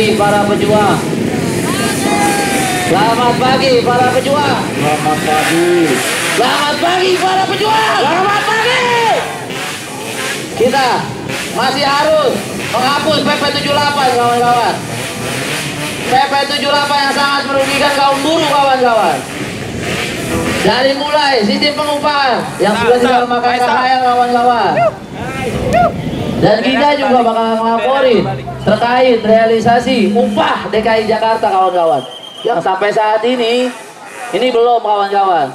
pagi para pejuang. Selamat pagi para pejuang. Selamat pagi. Selamat pagi para pejuang. Selamat pagi. Kita masih harus menghapus PP 78 kawan-kawan. PP 78 yang sangat merugikan kaum buruh kawan-kawan. Dari mulai sistem pengupahan yang sudah tidak memakai KHL kawan-kawan. Dan kita juga bakal ngelaporin terkait realisasi upah DKI Jakarta kawan-kawan. Yang sampai saat ini belum kawan-kawan.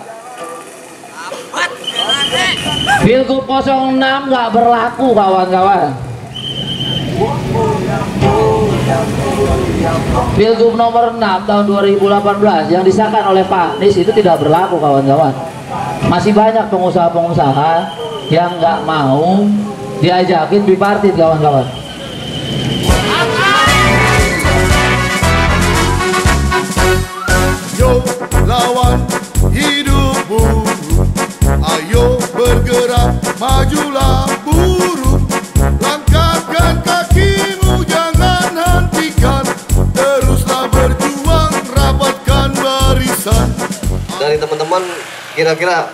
Pilgub 06 nggak berlaku kawan-kawan. Pilgub nomor 6 tahun 2018 yang disahkan oleh Pak Anies itu tidak berlaku kawan-kawan. Masih banyak pengusaha-pengusaha yang nggak mau diajakin bipartit kawan-kawan. Yo lawan hidup buruh, ayo bergerak majulah buruh. Langkahkan kakimu jangan hentikan, teruslah berjuang rapatkan barisan. Dari teman-teman kira-kira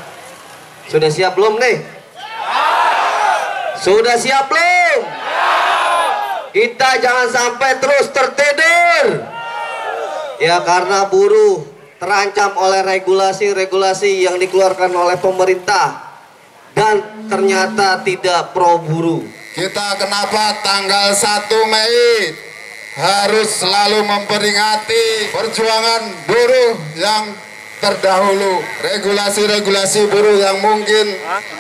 sudah siap belum nih? Sudah siap belum? Kita jangan sampai terus tertidur. Ya karena buruh terancam oleh regulasi-regulasi yang dikeluarkan oleh pemerintah dan ternyata tidak pro buruh. Kita kenapa tanggal 1 Mei harus selalu memperingati perjuangan buruh yang terdahulu, regulasi-regulasi buruh yang mungkin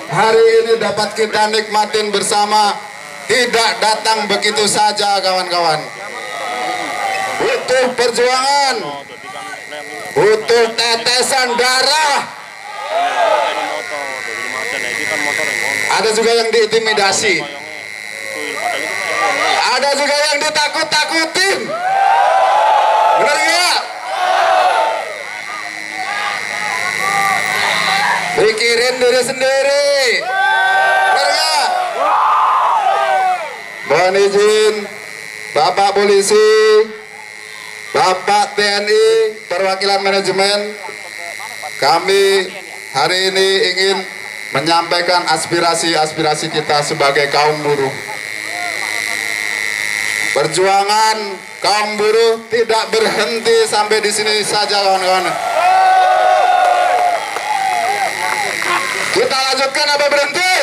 hari ini dapat kita nikmatin bersama tidak datang begitu saja kawan-kawan. Butuh perjuangan, butuh tetesan darah. Ada juga yang diintimidasi, ada juga yang ditakut-takutin. Benar nggak? Pikirin diri sendiri. Benar nggak? Mohon izin Bapak Polisi, Bapak TNI, perwakilan manajemen, kami hari ini ingin menyampaikan aspirasi-aspirasi kita sebagai kaum buruh. Perjuangan kaum buruh tidak berhenti sampai di sini saja kawan-kawan. Kita lanjutkan apa berhenti?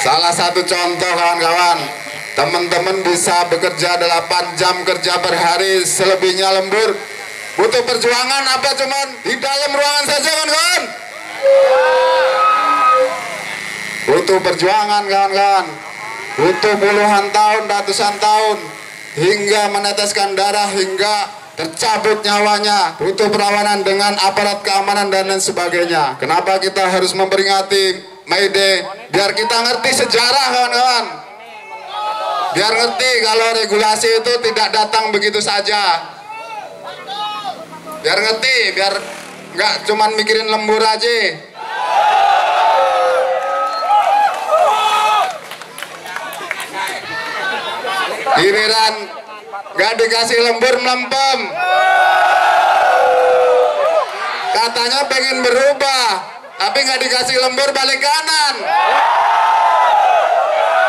Salah satu contoh kawan-kawan, teman-teman bisa bekerja 8 jam kerja per hari, selebihnya lembur. Butuh perjuangan apa cuman di dalam ruangan saja kawan-kawan? Butuh perjuangan kawan-kawan. Butuh puluhan tahun, ratusan tahun, hingga meneteskan darah, hingga tercabut nyawanya. Butuh perlawanan dengan aparat keamanan dan lain sebagainya. Kenapa kita harus memperingati May Day? Biar kita ngerti sejarah kawan-kawan. Biar ngerti kalau regulasi itu tidak datang begitu saja. Biar ngerti, biar nggak cuman mikirin lembur aja. Giliran nggak dikasih lembur melempem. Katanya pengen berubah, tapi nggak dikasih lembur balik kanan.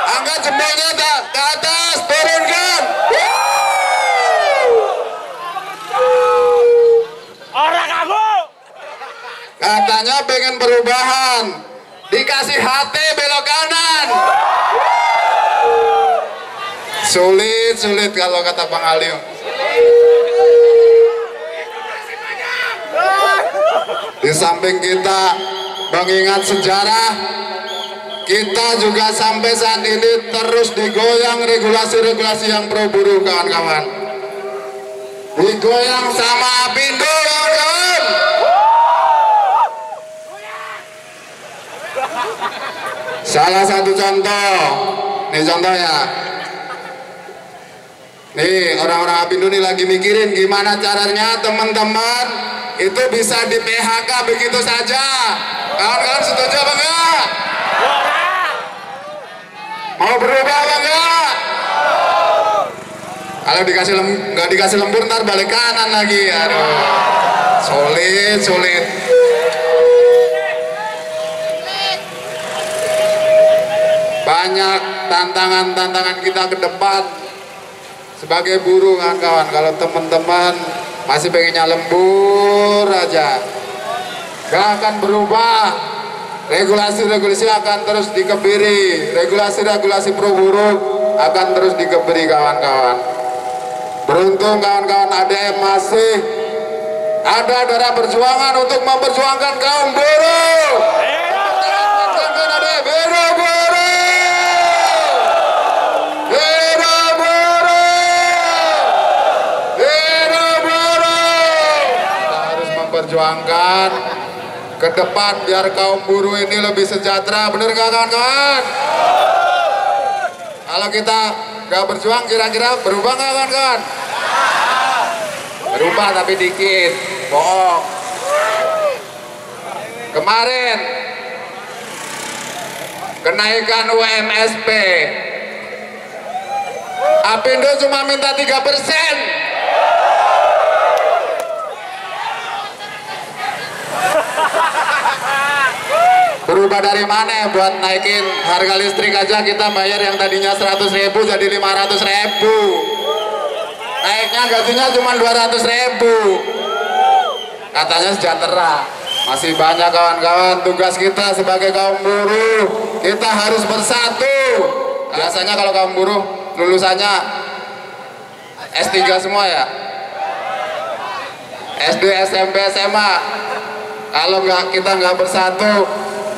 Angkat jempolnya ke atas, turunkan. Orang aku. Katanya pengen perubahan, dikasih HT belok kanan. Sulit kalau kata Bang Ali. Di samping kita mengingat sejarah, kita juga sampai saat ini terus digoyang regulasi-regulasi yang pro buruh kawan-kawan. Digoyang sama Apindo kawan-kawan. Salah satu contoh, nih contohnya. Nih orang-orang Apindo nih lagi mikirin gimana caranya teman-teman itu bisa di PHK begitu saja. Kawan-kawan setuju apa enggak? Mau berubah apa enggak? Kalau nggak dikasih lembur ntar balik kanan lagi. Aduh, sulit. Banyak tantangan kita ke depan sebagai buruh, kawan-kawan. Kalau teman-teman masih pengennya lembur aja, gak akan berubah. Regulasi-regulasi akan terus dikebiri, regulasi-regulasi pro buruh akan terus dikebiri, kawan-kawan. Beruntung kawan-kawan ADM masih ada darah perjuangan untuk memperjuangkan kaum buruh. Perjuangkan ke depan biar kaum buruh ini lebih sejahtera, bener gak kawan-kawan? Kalau kita gak berjuang kira-kira berubah gak kawan-kawan? Berubah tapi dikit, bohong. Kemarin kenaikan UMSP, Apindo cuma minta 3%. Berubah dari mana? Buat naikin harga listrik aja kita bayar yang tadinya 100.000 jadi 500.000. Naiknya gajinya cuma 200.000. Katanya sejahtera. Masih banyak kawan-kawan tugas kita sebagai kaum buruh. Kita harus bersatu. Biasanya kalau kaum buruh lulusannya S3 semua ya. SD, SMP, SMA. Kalau kita nggak bersatu,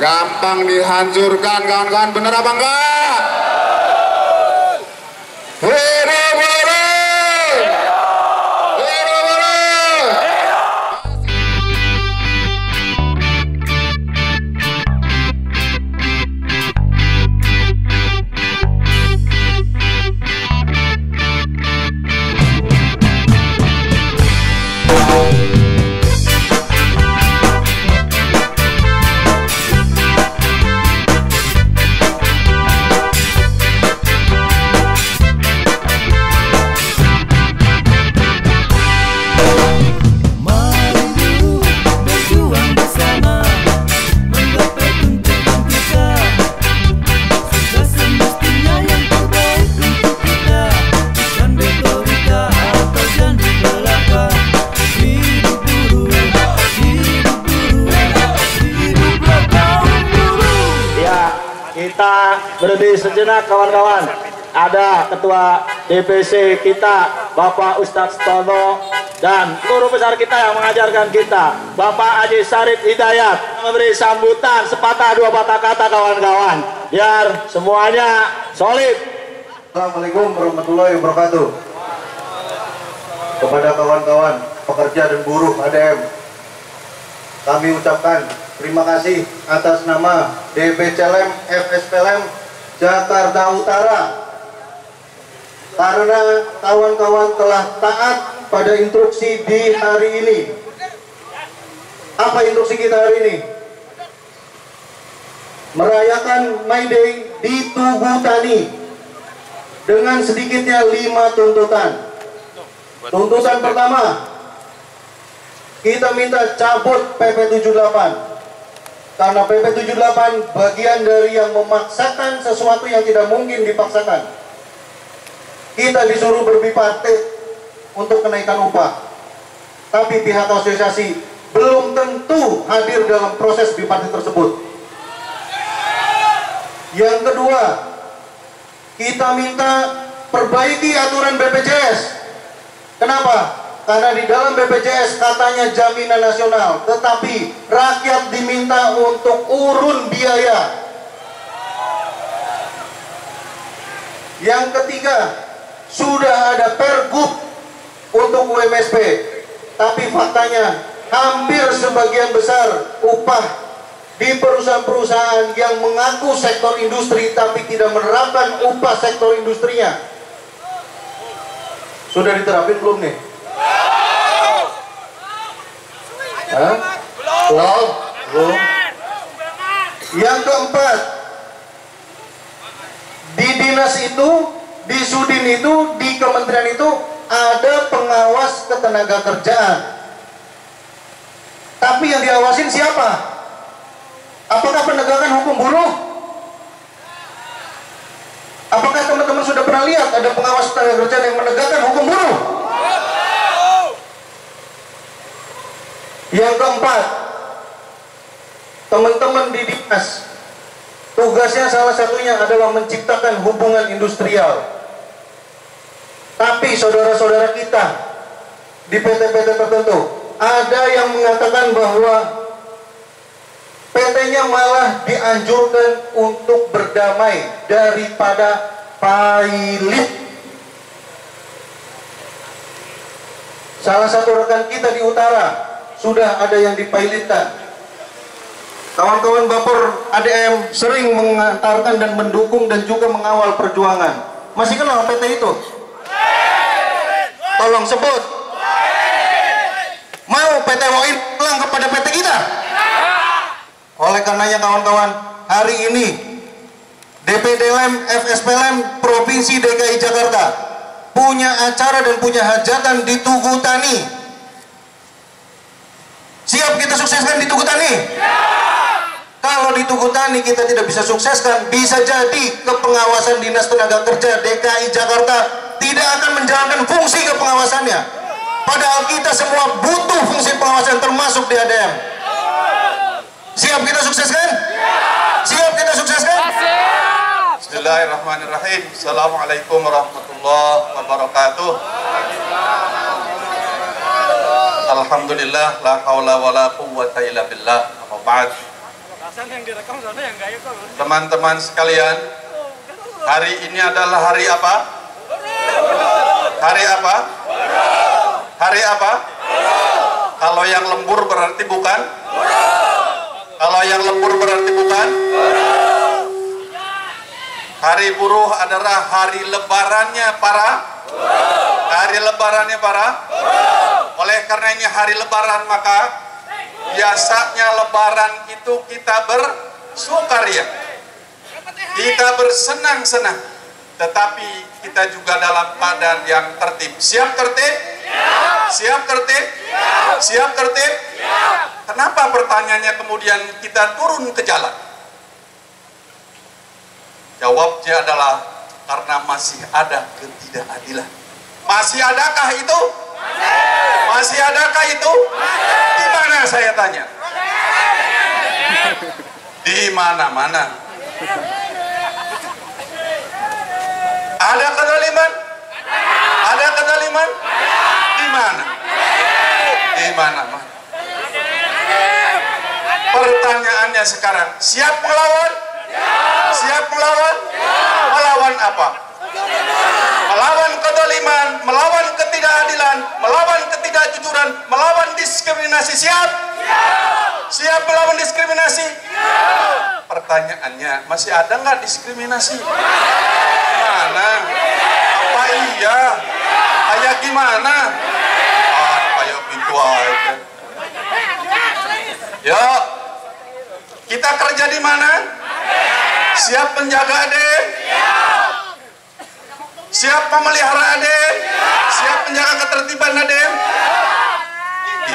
gampang dihancurkan, kawan-kawan. Bener apa enggak? Hidup buruh! Hidup buruh! Kita berhenti sejenak kawan-kawan. Ada Ketua DPC kita Bapak Ustadz Tono dan guru besar kita yang mengajarkan kita Bapak Haji Syarif Hidayat memberi sambutan sepatah dua patah kata kawan-kawan biar semuanya solid. Assalamualaikum warahmatullahi wabarakatuh. Kepada kawan-kawan pekerja dan buruh ADM, kami ucapkan terima kasih atas nama DPCLM FSPLM Jakarta Utara karena kawan-kawan telah taat pada instruksi di hari ini. Apa instruksi kita hari ini? Merayakan May Day di Tugu Tani dengan sedikitnya 5 tuntutan. Tuntutan pertama, kita minta cabut PP 78. Karena PP 78 bagian dari yang memaksakan sesuatu yang tidak mungkin dipaksakan. Kita disuruh berbipartit untuk kenaikan upah. Tapi pihak asosiasi belum tentu hadir dalam proses bipartit tersebut. Yang kedua, kita minta perbaiki aturan BPJS. Kenapa? Karena di dalam BPJS katanya jaminan nasional, tetapi rakyat diminta untuk urun biaya. Yang ketiga, sudah ada pergub untuk UMSP, tapi faktanya hampir sebagian besar upah di perusahaan-perusahaan yang mengaku sektor industri tapi tidak menerapkan upah sektor industrinya. Sudah diterapin belum nih? Belum. Yang keempat, Di dinas itu, di Sudin itu, di kementerian itu ada pengawas ketenagakerjaan. Tapi yang diawasin siapa? Apakah penegakan hukum buruh? Apakah teman-teman sudah pernah lihat ada pengawas ketenagakerjaan yang menegakkan hukum buruh? Yang keempat, teman-teman di dinas, tugasnya salah satunya adalah menciptakan hubungan industrial. Tapi saudara-saudara kita di PT-PT tertentu, ada yang mengatakan bahwa PT-nya malah dianjurkan untuk berdamai daripada pilot. Salah satu rekan kita di utara sudah ada yang dipilotkan. Kawan-kawan Bapor ADM sering mengantarkan dan mendukung dan juga mengawal perjuangan. Masih kenal PT itu? Tolong sebut. Mau PT WOI pulang kepada PT kita? Oleh karenanya kawan-kawan, hari ini DPD-LEM, FSP-LEM Provinsi DKI Jakarta punya acara dan punya hajatan di Tugu Tani. Siap kita sukseskan di Tugu Tani? Kalau di Tugu Tani kita tidak bisa sukseskan, bisa jadi kepengawasan Dinas Tenaga Kerja DKI Jakarta tidak akan menjalankan fungsi kepengawasannya. Padahal kita semua butuh fungsi pengawasan termasuk di ADM. Siap kita sukseskan? Siap kita sukseskan? Bismillahirrahmanirrahim. Assalamualaikum warahmatullahi wabarakatuh. Alhamdulillah, la haula wala quwwata illa billah. Amma ba'd. Teman-teman sekalian, hari ini adalah hari apa? Hari apa? Hari apa? Kalau yang lembur berarti bukan? Kalau yang lembur berarti bukan? Hari buruh adalah hari lebarannya para? Hari lebarannya para? Oleh karenanya hari lebaran, maka biasanya lebaran itu kita bersukaria, kita bersenang-senang, tetapi kita juga dalam keadaan yang tertib. Siap tertib? Siap tertib? Siap tertib? Kenapa pertanyaannya kemudian kita turun ke jalan? Jawabnya adalah karena masih ada ketidakadilan. Masih adakah itu? Masih adakah itu? Di mana saya tanya? Di mana-mana. Ada kezaliman? Ada kezaliman? Di mana? Di mana-mana. Pertanyaannya sekarang, siap melawan? Siap melawan? Melawan apa? Melawan kezaliman, melawan ketidakadilan, melawan ketidakjujuran, melawan diskriminasi. Siap? Siap melawan diskriminasi? Pertanyaannya, masih ada nggak diskriminasi? Mana? Apa iya? Kayak gimana? Kayak gitu aja. Yuk, kita kerja di mana? Siap menjaga ADM? Siap memelihara ADM? Siap menjaga ketertiban ADM?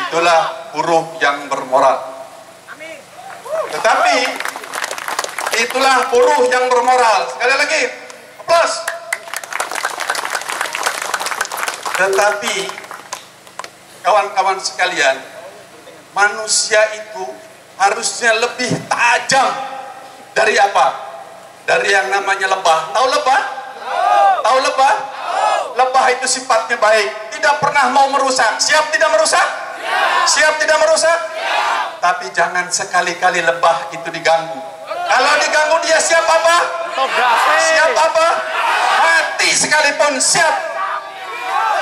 Itulah buruh yang bermoral. Tetapi itulah buruh yang bermoral. Sekali lagi, aplaus. Tetapi kawan-kawan sekalian, manusia itu harusnya lebih tajam dari apa? Dari yang namanya lebah. Tahu lebah? Tahu lebah? Lebah itu sifatnya baik, tidak pernah mau merusak. Siap tidak merusak? Siap tidak merusak? Tapi jangan sekali-kali lebah itu diganggu. Kalau diganggu dia siap apa? Siap apa? Mati sekalipun siap.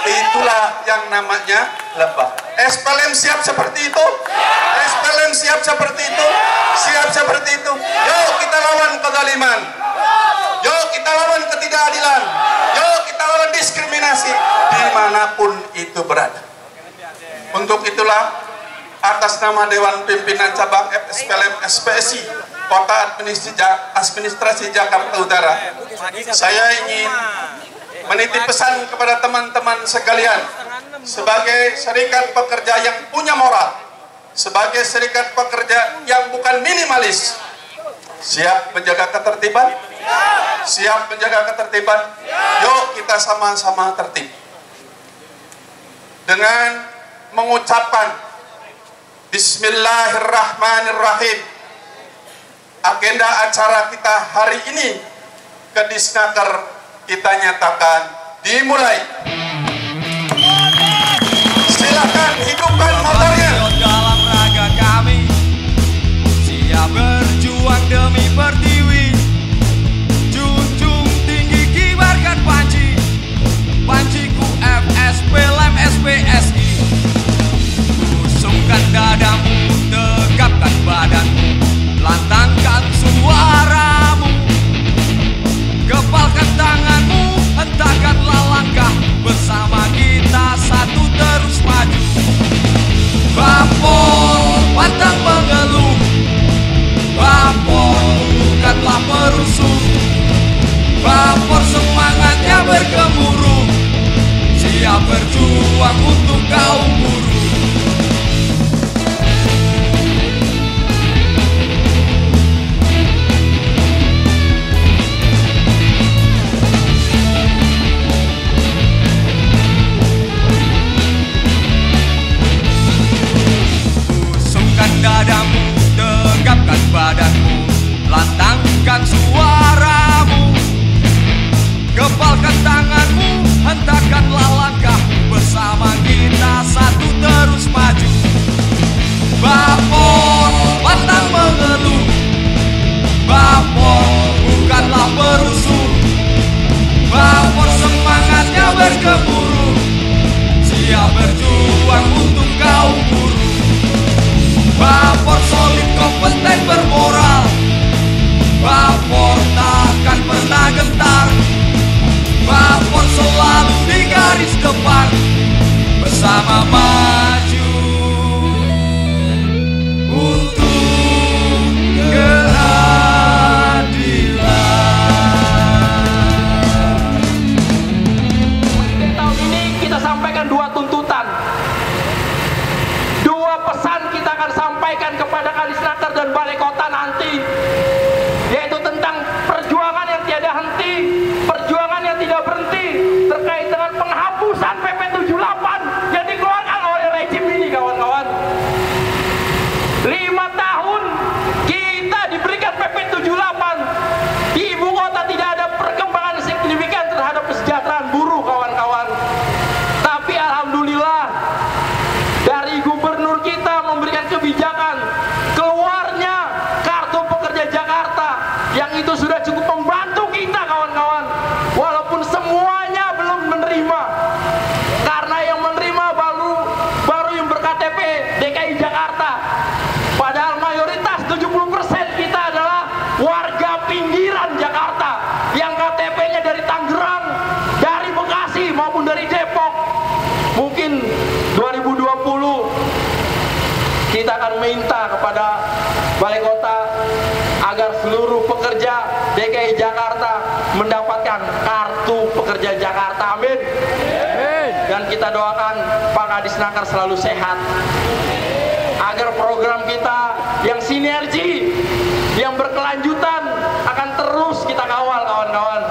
Itulah yang namanya lebah. SPLM siap seperti itu? SPLM siap seperti itu? Siap seperti itu? Yuk kita lawan kezaliman. Yuk kita lawan ketidakadilan. Yuk kita lawan diskriminasi dimanapun itu berada. Untuk itulah atas nama Dewan Pimpinan Cabang FSPLM SPSI Kota Administrasi Jakarta Utara, saya ingin menitip pesan kepada teman-teman sekalian sebagai serikat pekerja yang punya moral, sebagai serikat pekerja yang bukan minimalis. Siap menjaga ketertiban? Siap menjaga ketertiban? Yuk kita sama-sama tertib dengan mengucapkan Bismillahirrahmanirrahim. Agenda acara kita hari ini ke Disnaker kita nyatakan dimulai. Silakan hidupkan motornya. Dalam raga kami siap berjuang demi pertiwi, junjung tinggi kibarkan panci, panciku FSP Lem SPSI. Usungkan dadamu, tegapkan badanmu, lantangkan suaramu, gepalkan tanganmu, hentakkanlah langkah, bersama kita satu terus maju. Bapor pantang mengeluh, Bapor bukanlah perusuh, Bapor semangatnya bergemuruh, siap berjuang untuk kaum buruh. Dadamu, tegapkan badanmu, lantangkan suaramu, gepalkan tanganmu, hentakkanlah langkah, bersama kita satu terus maju. Bapor pantang mengeluh, Bapor bukanlah perusuh, Bapor semangatnya bergemuruh, siap berjuang untuk kaum buruh. Bapor solid, kompeten, bermoral, Bapor takkan pernah gentar, Bapor selalu di garis depan, bersama maju untuk keadilan. Tahun ini kita sampaikan dua tuntutan, dua pesan kita akan sampaikan kepada Kadisnaker dan Balai Kota nanti, yaitu tentang perjuangan yang tiada henti, perjuangan yang tidak berhenti terkait dengan penghapusan PP 78 yang dikeluarkan oleh rejim ini, kawan-kawan. 5 tahun kita diberikan PP 78, di ibu kota tidak ada perkembangan signifikan terhadap kesejahteraan buruh, kawan-kawan. Tapi alhamdulillah, dari gubernur kita memberikan kebijakan keluarnya kartu pekerja Jakarta, yang itu sudah cukup membantu kita, kawan-kawan, walaupun semuanya belum menerima, karena yang menerima baru yang berKTP DKI Jakarta, padahal mayoritas 70% kita adalah warga pinggiran Jakarta yang KTP-nya dari Tangerang, dari Bekasi maupun dari Depok. Mungkin 2020 kita akan minta kepada Balai Kota agar seluruh pekerja DKI Jakarta mendapatkan kartu pekerja Jakarta. Amin. Dan kita doakan Pak Kadisnaker selalu sehat, agar program kita yang sinergi, yang berkelanjutan akan terus kita kawal, kawan-kawan.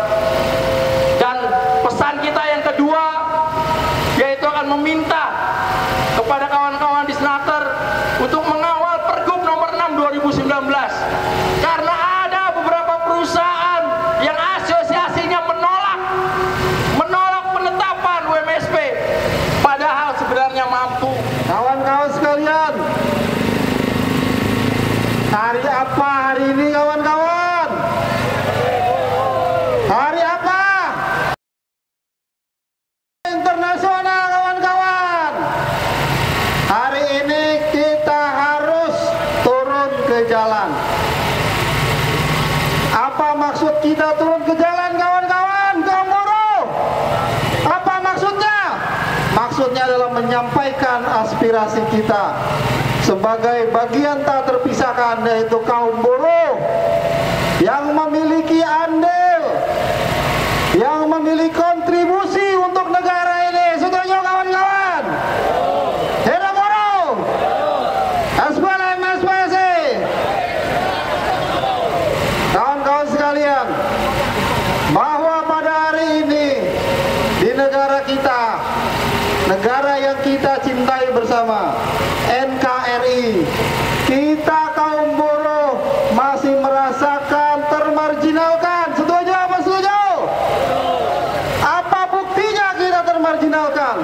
Dan pesan kita yang kedua, yaitu akan meminta kepada kawan-kawan Disnaker untuk mengawal Pergub nomor 6 2019, karena ada beberapa perusahaan yang asosiasinya menolak penetapan UMSP, padahal sebenarnya mampu. Kawan-kawan sekalian, hari apa hari ini, kawan-kawan? Hari apa? Internasional, kawan-kawan. Hari ini kita harus turun ke jalan. Apa maksud kita turun ke jalan, kawan-kawan? Kaum buruh. Apa maksudnya? Maksudnya adalah menyampaikan aspirasi kita sebagai bagian tak terpisahkan, yaitu kaum buruh. memiliki kontribusi untuk negara ini. Setuju kawan-kawan? Hidup buruh. SPLM SPSI. Kawan-kawan sekalian, bahwa pada hari ini di negara kita, negara yang kita cintai bersama, NKRI, kita kaum buruh masih merasakan termarginalkan. Setuju apa setuju? Apa buktinya kita termarginalkan?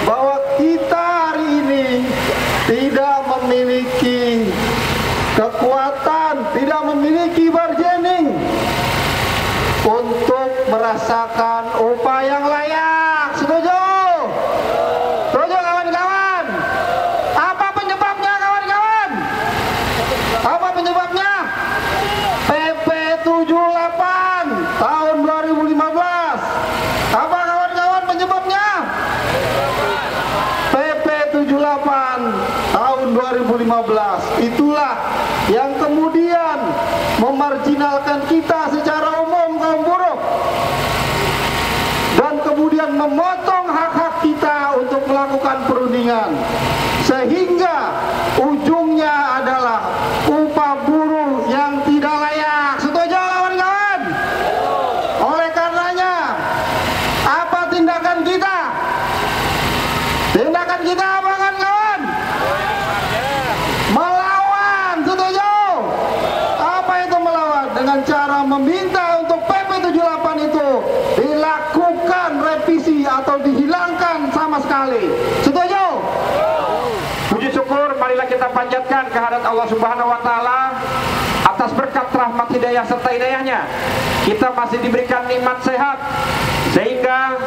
Bahwa kita hari ini tidak memiliki kekuatan, tidak memiliki bargaining untuk merasakan upah yang layak. Setuju? Setuju kawan-kawan? Apa penyebabnya kawan-kawan? Apa penyebabnya? PP 78 tahun 2015. Apa kawan-kawan penyebabnya? PP 78 tahun 2015. Itulah yang kemudian memarginalkan kita secara umum kaum buruh, dan kemudian memotong hak-hak kita untuk melakukan perundingan, sehingga ujungnya adalah upah buruh yang tidak layak. Setuju kawan-kawan? Oleh karenanya, apa tindakan kita? Tindakan kita apa kawan-kawan? Melawan. Setuju? Apa itu melawan? Dengan cara meminta untuk PP 78 itu dilakukan revisi atau dihilangkan sama sekali. Setuju? Puji syukur marilah kita panjatkan kehadirat Allah Subhanahu wa taala atas berkat rahmat hidayah serta hidayahnya. Kita masih diberikan nikmat sehat sehingga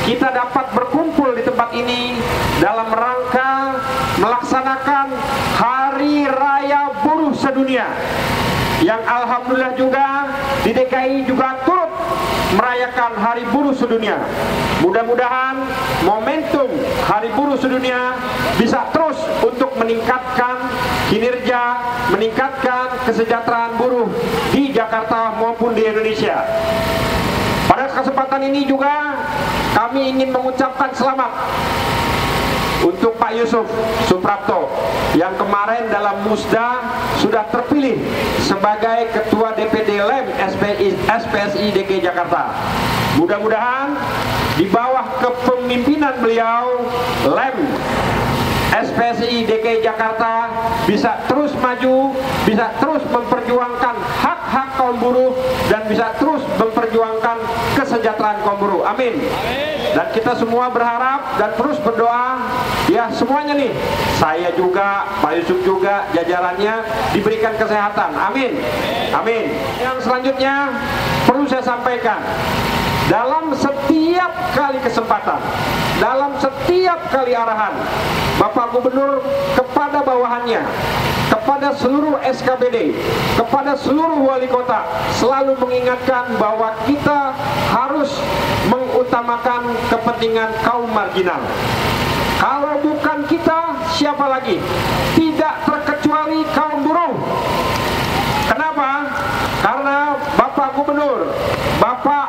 kita dapat berkumpul di tempat ini dalam rangka melaksanakan Hari Raya Buruh Sedunia, yang alhamdulillah juga di DKI juga turut merayakan Hari Buruh Sedunia. Mudah-mudahan momentum Hari Buruh Sedunia bisa terus untuk meningkatkan kinerja, meningkatkan kesejahteraan buruh di Jakarta maupun di Indonesia. Pada kesempatan ini juga kami ingin mengucapkan selamat untuk Pak Yusuf Suprapto yang kemarin dalam musda sudah terpilih sebagai Ketua DPD LEM SPSI DKI Jakarta. Mudah-mudahan di bawah kepemimpinan beliau, LEM SPSI DKI Jakarta bisa terus maju, bisa terus memperjuangkan hak-hak kaum buruh, dan bisa terus memperjuangkan kesejahteraan kaum buruh. Amin. Dan kita semua berharap dan terus berdoa, ya semuanya nih, saya juga, Pak Yusuf juga, jajarannya diberikan kesehatan. Amin. Amin. Yang selanjutnya perlu saya sampaikan, dalam setiap kali kesempatan, dalam setiap kali arahan Bapak Gubernur kepada bawahannya, kepada seluruh SKBD, kepada seluruh wali kota, selalu mengingatkan bahwa kita harus mengutamakan kepentingan kaum marginal. Kalau bukan kita, siapa lagi? Tidak terkecuali kaum buruh. Kenapa? Karena Bapak Gubernur, Bapak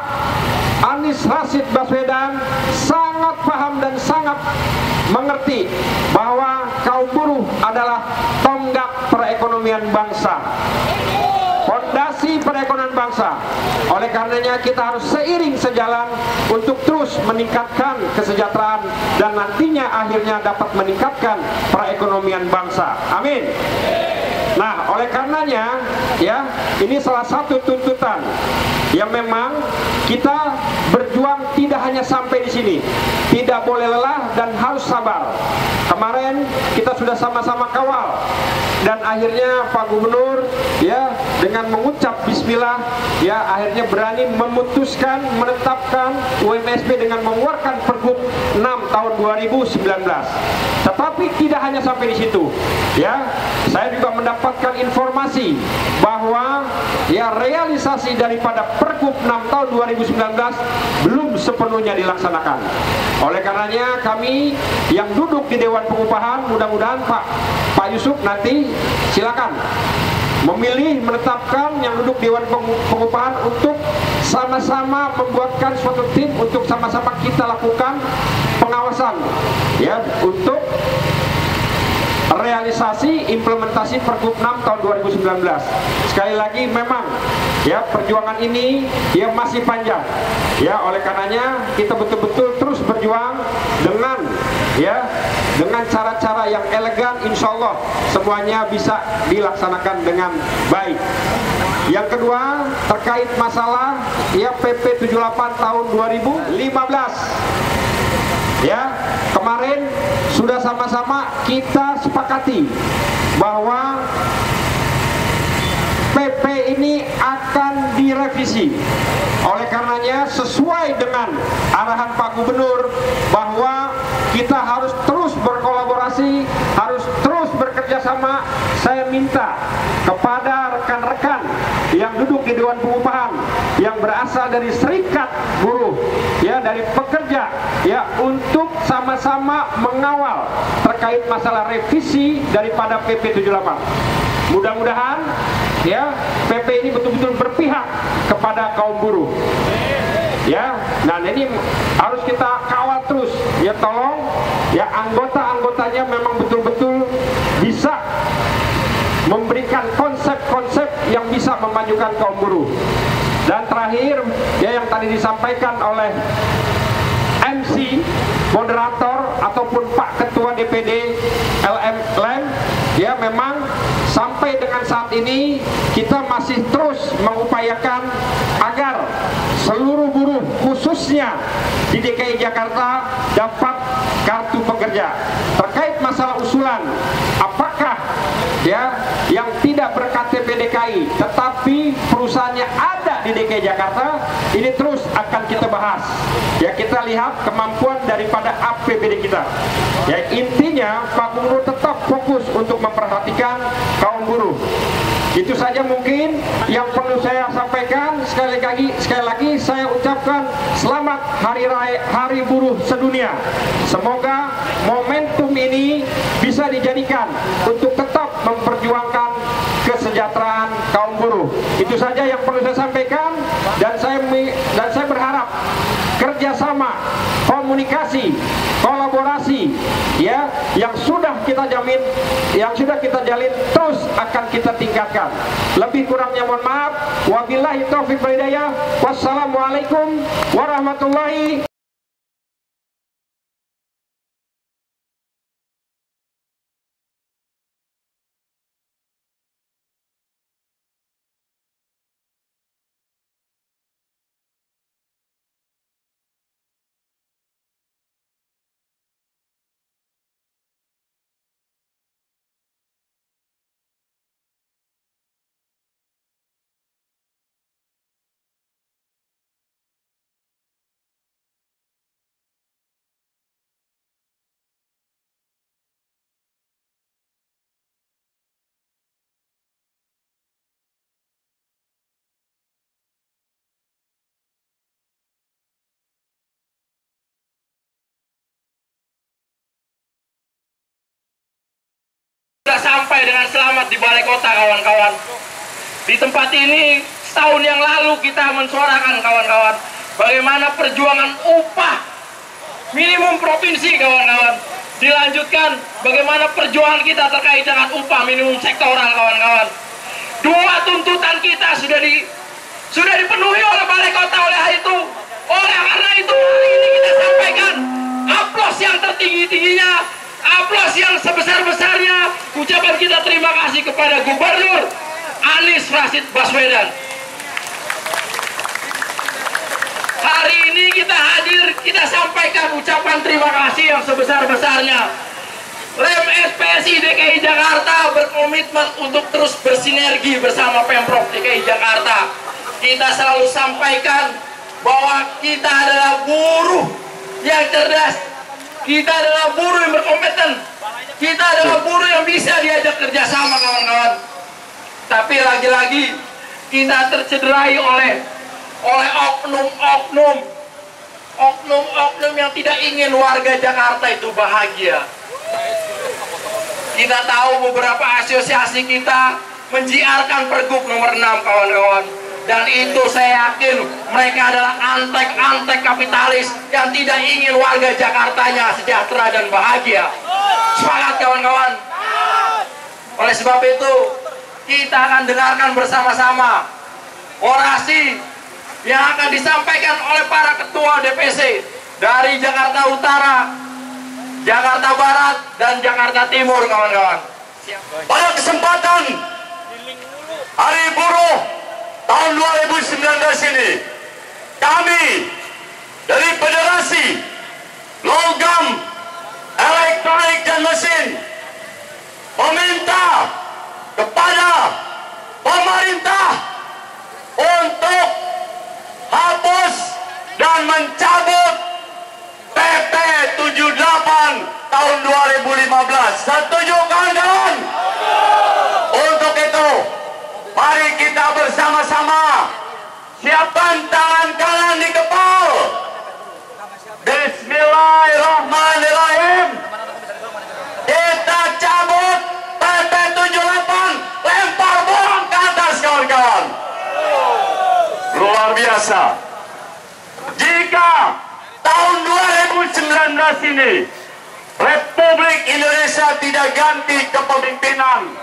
Anies Rashid Baswedan sangat paham dan sangat mengerti bahwa kaum buruh adalah tonggak perekonomian bangsa, fondasi perekonomian bangsa. Oleh karenanya kita harus seiring sejalan untuk terus meningkatkan kesejahteraan dan nantinya akhirnya dapat meningkatkan perekonomian bangsa. Amin. Nah, oleh karenanya ya, ini salah satu tuntutan yang memang kita berjuang tidak hanya sampai di sini, tidak boleh lelah dan harus sabar. Kemarin kita sudah sama-sama kawal dan akhirnya Pak Gubernur ya dengan mengucap bismillah ya akhirnya berani memutuskan menetapkan UMSP dengan mengeluarkan Pergub 6 tahun 2019. Tetapi tidak hanya sampai di situ ya, saya juga mendapatkan informasi bahwa ya realisasi daripada Pergub 6 tahun 2019 belum sepenuhnya dilaksanakan. Oleh karenanya kami yang duduk di Dewan Pengupahan, mudah-mudahan Pak Yusuf nanti silakan memilih menetapkan yang duduk Dewan Pengupahan untuk sama-sama membuatkan suatu tim untuk sama-sama kita lakukan pengawasan ya untuk realisasi implementasi Pergub 6 tahun 2019. Sekali lagi memang ya perjuangan ini ya masih panjang. Ya oleh karenanya kita betul-betul terus berjuang dengan cara-cara yang elegan, insya Allah semuanya bisa dilaksanakan dengan baik. Yang kedua terkait masalah ya PP 78 tahun 2015. Ya, kemarin sudah sama-sama kita sepakati bahwa PP ini akan direvisi. Oleh karenanya sesuai dengan arahan Pak Gubernur bahwa kita harus terus berkolaborasi, harus terus bekerja sama. Saya minta kepada rekan-rekan yang duduk di Dewan Pengupahan yang berasal dari serikat buruh ya, dari pekerja ya, untuk sama-sama mengawal terkait masalah revisi daripada PP 78. Mudah-mudahan ya PP ini betul-betul berpihak kepada kaum buruh. Ya, dan ini harus kita kawal terus. Ya tolong ya anggota-anggotanya memang betul-betul bisa memberikan konsep-konsep yang bisa memajukan kaum buruh. Dan terakhir ya yang tadi disampaikan oleh MC, moderator ataupun Pak Ketua DPD LM ya, memang sampai dengan saat ini kita masih terus mengupayakan agar seluruh buruh khususnya di DKI Jakarta dapat kartu pekerja. Terkait masalah usulan apakah ya yang tidak ber-KTP DKI tetapi perusahaannya ada di DKI Jakarta, ini terus akan kita bahas. Ya kita lihat kemampuan daripada APBD kita. Ya intinya Pak Gubernur tetap fokus untuk memperhatikan kaum buruh. Itu saja mungkin yang perlu saya sampaikan. Sekali lagi saya ucapkan selamat Hari Buruh Sedunia. Semoga momentum ini bisa dijadikan untuk tetap memperjuangkan kesejahteraan kaum buruh. Itu saja yang perlu saya sampaikan, dan saya berharap kerjasama, komunikasi, kolaborasi ya yang sudah kita jalin terus akan kita tingkatkan. Lebih kurangnya mohon maaf. Wabillahi taufiq wal hidayah. Wassalamualaikum warahmatullahi. Sudah sampai dengan selamat di balai kota kawan-kawan. Di tempat ini setahun yang lalu kita mensuarakan kawan-kawan bagaimana perjuangan upah minimum provinsi kawan-kawan. Dilanjutkan bagaimana perjuangan kita terkait dengan upah minimum sektoral kawan-kawan. Dua tuntutan kita sudah dipenuhi oleh balai kota oleh hari itu. Oleh karena itu hari ini kita sampaikan aplaus yang tertinggi-tingginya, aplaus yang sebesar-besarnya, ucapan kita terima kasih kepada Gubernur Anies Rashid Baswedan. Hari ini kita hadir, kita sampaikan ucapan terima kasih yang sebesar-besarnya. Lem SPSI DKI Jakarta berkomitmen untuk terus bersinergi bersama Pemprov DKI Jakarta. Kita selalu sampaikan bahwa kita adalah buruh yang cerdas, kita adalah buruh yang berkompeten, kita adalah buruh yang bisa diajak kerjasama kawan-kawan. Tapi lagi-lagi kita tercederai oleh oknum yang tidak ingin warga Jakarta itu bahagia. Kita tahu beberapa asosiasi kita menjiarkan Pergub nomor 6 kawan-kawan. Dan itu saya yakin mereka adalah antek-antek kapitalis yang tidak ingin warga Jakartanya sejahtera dan bahagia. Semangat kawan-kawan. Oleh sebab itu, kita akan dengarkan bersama-sama orasi yang akan disampaikan oleh para ketua DPC dari Jakarta Utara, Jakarta Barat, dan Jakarta Timur, kawan-kawan. Pada kesempatan Hari Buruh tahun 2019 ini, kami dari Federasi Logam, Elektronik dan Mesin meminta kepada pemerintah untuk hapus dan mencabut PP 78 tahun 2015. Setuju kawan-kawan? Untuk itu, mari kita bersama-sama siapkan tangan kanan di kepal. Bismillahirrahmanirrahim. Kita cabut PP 78, lempar buang ke atas kawan-kawan. Luar biasa. Jika tahun 2019 ini Republik Indonesia tidak ganti kepemimpinan,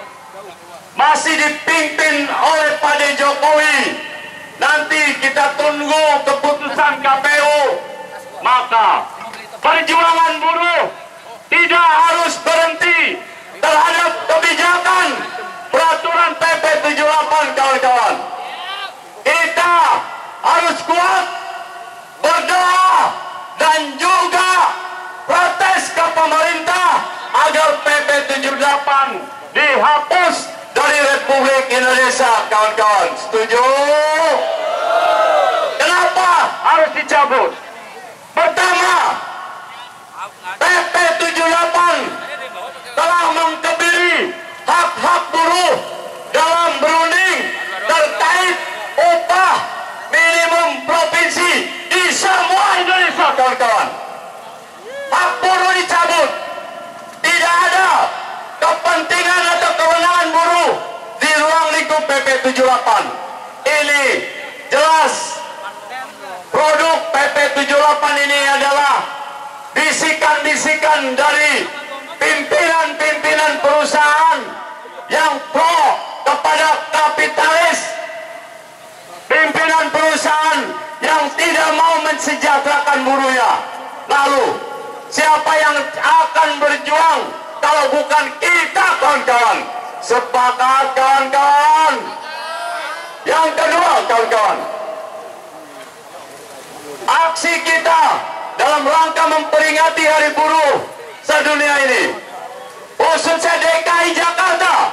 masih dipimpin oleh Pak Jokowi, nanti kita tunggu keputusan KPU, maka perjuangan buruh tidak harus berhenti terhadap kebijakan peraturan PP 78 kawan-kawan. Kita harus kuat, berdoa, dan juga protes ke pemerintah agar PP 78 dihapus dari Republik Indonesia, kawan-kawan. Setuju? Kenapa harus dicabut? Pertama, PP 78 telah mengkebiri hak-hak buruh dalam berunding terkait upah minimum provinsi di semua Indonesia, kawan-kawan. Hak buruh dicabut. Tidak ada kepentingan atau kewenangan buruh di ruang lingkup PP 78. Ini jelas produk PP 78 ini adalah bisikan-bisikan dari pimpinan-pimpinan perusahaan yang pro kepada kapitalis, pimpinan perusahaan yang tidak mau mensejahterakan buruhnya. Lalu siapa yang akan berjuang kalau bukan kita, kawan-kawan? Sepakat, kawan-kawan? Yang kedua, kawan-kawan, aksi kita dalam rangka memperingati Hari Buruh sedunia ini, khususnya DKI Jakarta,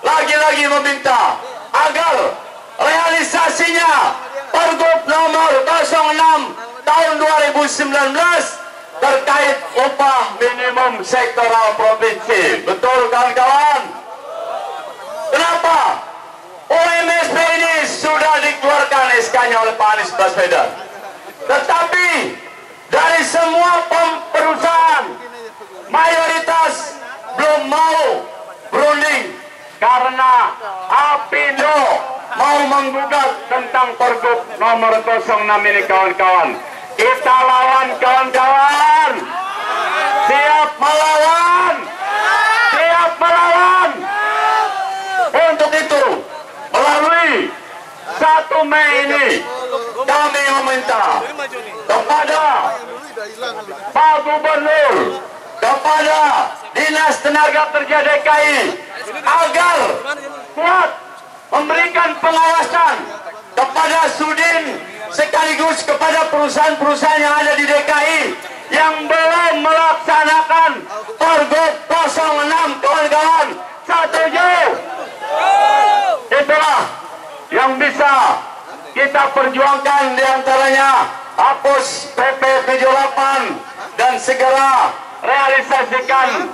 lagi-lagi meminta agar realisasinya Pergub nomor 06 tahun 2019 terkait upah minimum sektoral provinsi. Betul, kawan-kawan? Kenapa? UMSP ini sudah dikeluarkan SK-nya oleh Pak Anies Baswedan, tetapi dari semua perusahaan mayoritas belum mau berunding karena Apindo mau menggugat tentang Pergub nomor 06 ini, kawan-kawan. Kita lawan, kawan-kawan. Siap melawan. Siap melawan. Untuk itu, melalui 1 Mei ini, kami meminta kepada Pak Gubernur, kepada Dinas Tenaga Kerja DKI agar kuat memberikan pengawasan kepada Sudin sekaligus kepada perusahaan-perusahaan yang ada di DKI yang belum melaksanakan Pergub 06, kawan-kawan. Setuju? Itulah yang bisa kita perjuangkan, diantaranya hapus PP 78 dan segera realisasikan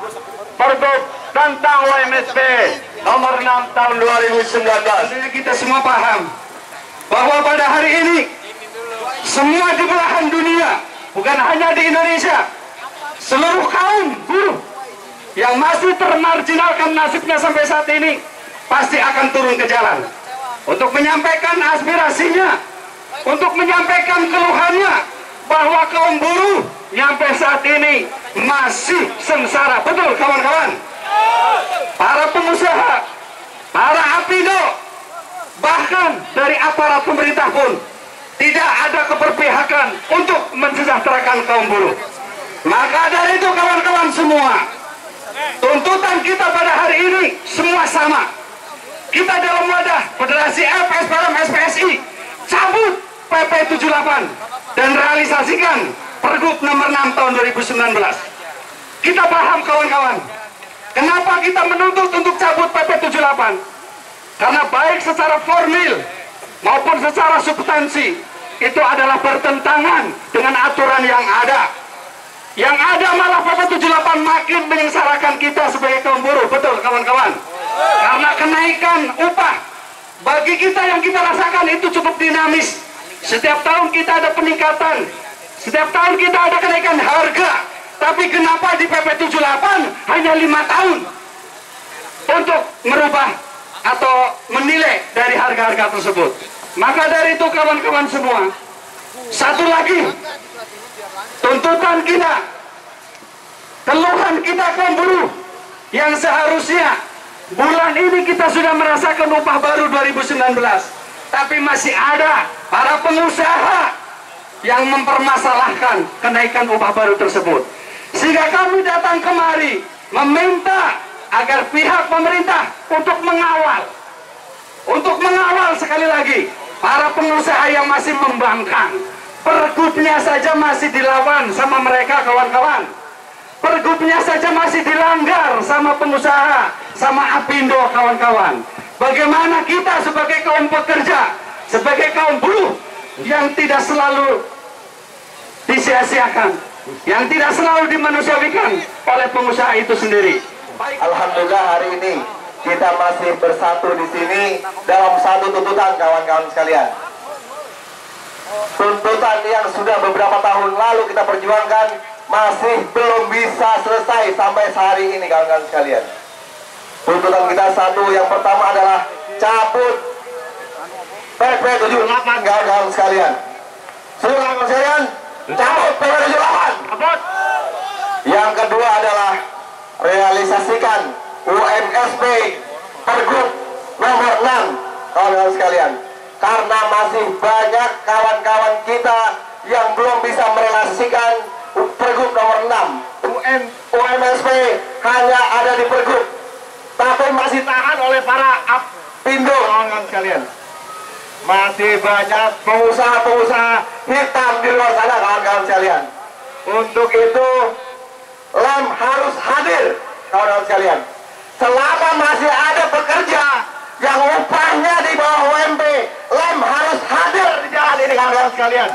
Pergub tentang UMSP nomor 6 tahun 2019. Kita semua paham bahwa pada hari ini semua di belahan dunia, bukan hanya di Indonesia, seluruh kaum buruh yang masih termarginalkan nasibnya sampai saat ini pasti akan turun ke jalan. untuk menyampaikan aspirasinya, untuk menyampaikan keluhannya bahwa kaum buruh sampai saat ini masih sengsara. Betul kawan-kawan? Para pengusaha, para apindo, bahkan dari aparat pemerintah pun tidak ada keberpihakan untuk mensejahterakan kaum buruh. Maka dari itu kawan-kawan semua, tuntutan kita pada hari ini semua sama. Kita dalam wadah Federasi FS Param SPSI cabut PP 78 dan realisasikan Pergub nomor 6 tahun 2019. Kita paham kawan-kawan, kenapa kita menuntut untuk cabut PP 78? Karena baik secara formil maupun secara substansi itu adalah bertentangan dengan aturan yang ada. Yang ada malah PP 78 makin menyengsarakan kita sebagai kaum buruh. Betul kawan-kawan? Karena kenaikan upah bagi kita yang kita rasakan itu cukup dinamis. Setiap tahun kita ada peningkatan, setiap tahun kita ada kenaikan harga. Tapi kenapa di PP 78 hanya 5 tahun untuk merubah atau menilai dari harga-harga tersebut? Maka dari itu kawan-kawan semua, satu lagi tuntutan kita, keluhan kita kaum buruh yang seharusnya bulan ini kita sudah merasakan upah baru 2019, tapi masih ada para pengusaha yang mempermasalahkan kenaikan upah baru tersebut. Sehingga kami datang kemari meminta agar pihak pemerintah untuk mengawal sekali lagi para pengusaha yang masih membangkang. Pergubnya saja masih dilawan sama mereka kawan-kawan. Pergubnya saja masih dilanggar sama pengusaha, sama apindo kawan-kawan. Bagaimana kita sebagai kaum pekerja, sebagai kaum buruh yang tidak selalu disia-siakan, yang tidak selalu dimanusiawikan oleh pengusaha itu sendiri. Alhamdulillah hari ini kita masih bersatu di sini dalam satu tuntutan kawan-kawan sekalian. Tuntutan yang sudah beberapa tahun lalu kita perjuangkan masih belum bisa selesai sampai hari ini kawan-kawan sekalian. Tuntutan kita satu, yang pertama adalah cabut PP 78 kawan-kawan sekalian. Seluruh kawan-kawan sekalian, cabut PP 78. Yang kedua adalah realisasikan UMSP Pergub nomor 6 kawan-kawan sekalian. Karena masih banyak kawan-kawan kita yang belum bisa merealisasikan Pergub nomor 6. UMSP hanya ada di Pergub, tapi masih tahan oleh para apindo kawan-kawan sekalian. Masih banyak pengusaha-pengusaha hitam di luar sana kawan-kawan sekalian. Untuk itu LEM harus hadir kawan-kawan sekalian. Selama masih ada pekerja yang upahnya di bawah UMP, LEM harus hadir di jalan ini kawan-kawan sekalian.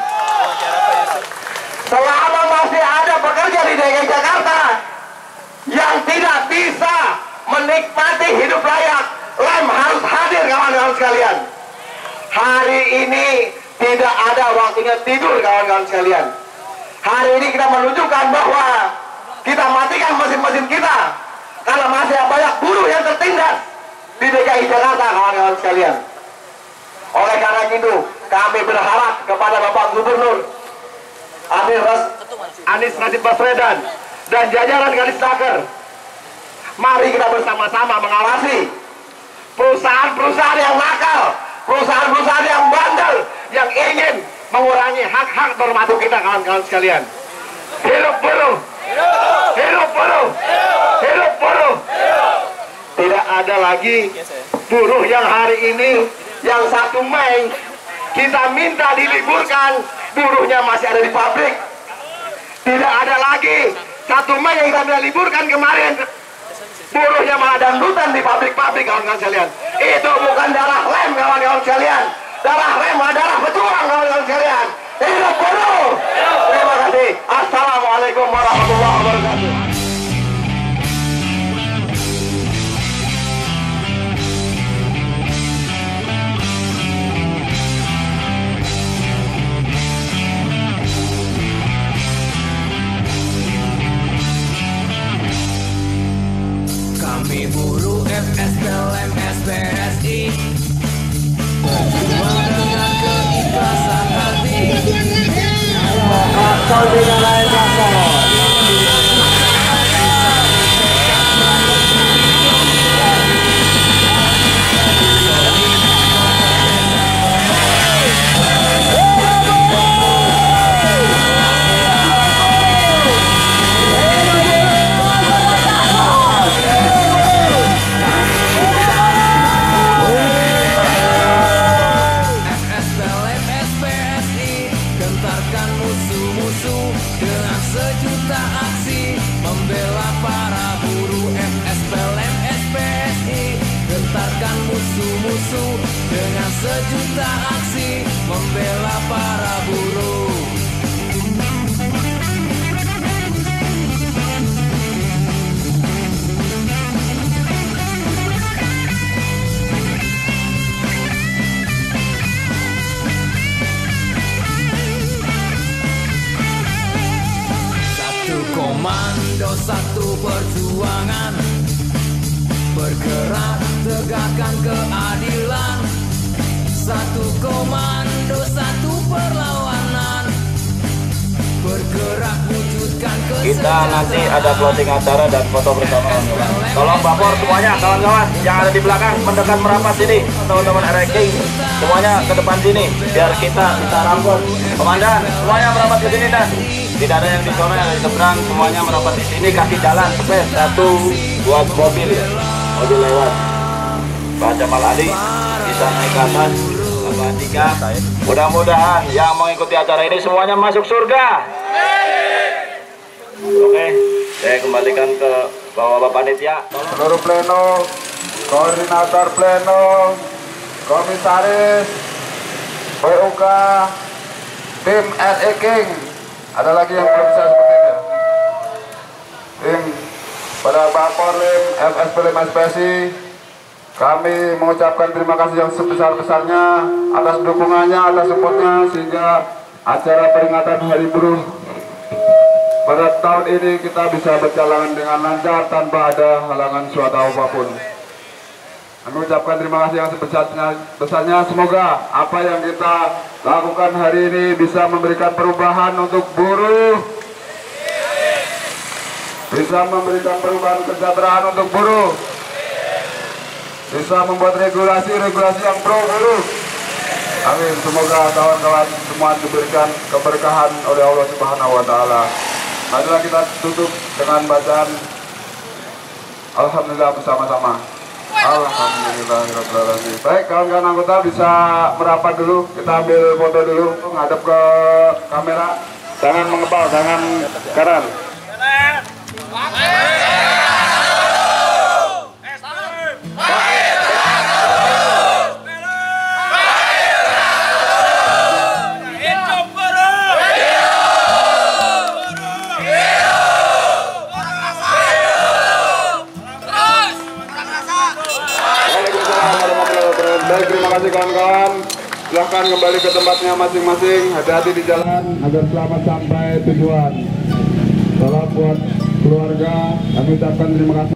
Selama masih ada pekerja di DKI Jakarta yang tidak bisa menikmati hidup layak, LEM harus hadir kawan-kawan sekalian. Hari ini tidak ada waktunya tidur kawan-kawan sekalian. Hari ini kita menunjukkan bahwa kita matikan mesin-mesin kita karena masih banyak buruh yang tertindas di DKI Jakarta kawan-kawan sekalian. Oleh karena itu kami berharap kepada Bapak Gubernur Anies Rashid Baswedan dan jajaran Kalisnaker, mari kita bersama-sama mengawasi perusahaan-perusahaan yang nakal, perusahaan-perusahaan yang bandel, yang ingin mengurangi hak-hak normatif kita kawan-kawan sekalian. Hidup buruh, hidup buruh, hidup buruh. Tidak ada lagi buruh yang hari ini yang 1 Mei kita minta diliburkan, buruhnya masih ada di pabrik. Tidak ada lagi 1 Mei yang kita minta liburkan kemarin, buruhnya malah dangdutan di pabrik-pabrik kawan-kawan sekalian. Itu bukan darah LEM kawan-kawan sekalian. Darah LEM adalah darah pejuang kawan-kawan sekalian. Hidup buruh. Terima kasih. Assalamualaikum warahmatullahi wabarakatuh. Kami buruh FS PLM SPSI tidak naik klakson. Dengan sejuta aksi membela para buruh, FSPLM SPSI gentarkan musuh-musuh. Dengan sejuta aksi membela para buruh. Komando satu perjuangan, bergerak tegakkan keadilan. Satu komando satu perlawanan, bergerak wujudkan kesejahteraan. Kita nanti ada closing acara dan foto bersama kawan-kawan. Tolong bapor semuanya kawan-kawan yang ada di belakang mendekat merapat sini. Teman-teman ranking semuanya ke depan sini biar kita bisa rambut. Komandan semuanya merapat ke sini dan tidak ada yang di sana, yang di seberang, semuanya merapat di sini. Kasih jalan space satu buat mobil ya. Mobil lewat. Pak Jamal Ali bisa naik ke atas. Bapak Andika, mudah-mudahan yang mengikuti acara ini semuanya masuk surga. Oke, saya kembalikan ke Bapak Panitia. Seluruh pleno, koordinator pleno, komisaris, PUK, tim RE King. Ada lagi yang belum bisa sepertinya. Tim pada Baporlim FSPLM SPSI, kami mengucapkan terima kasih yang sebesar-besarnya atas dukungannya, atas supportnya, sehingga acara peringatan Hari Buruh pada tahun ini kita bisa berjalan dengan lancar tanpa ada halangan suatu apapun. Kami ucapkan terima kasih yang sebesar-besarnya. Semoga apa yang kita lakukan hari ini bisa memberikan perubahan untuk buruh, bisa memberikan perubahan kesejahteraan untuk buruh, bisa membuat regulasi-regulasi yang pro buruh. Amin. Semoga kawan-kawan semua diberikan keberkahan oleh Allah Subhanahu wa Ta'ala. Marilah kita tutup dengan bacaan Alhamdulillah bersama-sama. Alhamdulillahirrahmanirrahim. Baik, kawan-kawan anggota bisa merapat dulu. Kita ambil foto dulu, ngadep ke kamera. Jangan mengepal, jangan kanan. Baik, terima kasih kawan-kawan. Silahkan kembali ke tempatnya masing-masing. Hati-hati di jalan agar selamat sampai tujuan. Salam buat keluarga. Kami ucapkan terima kasih.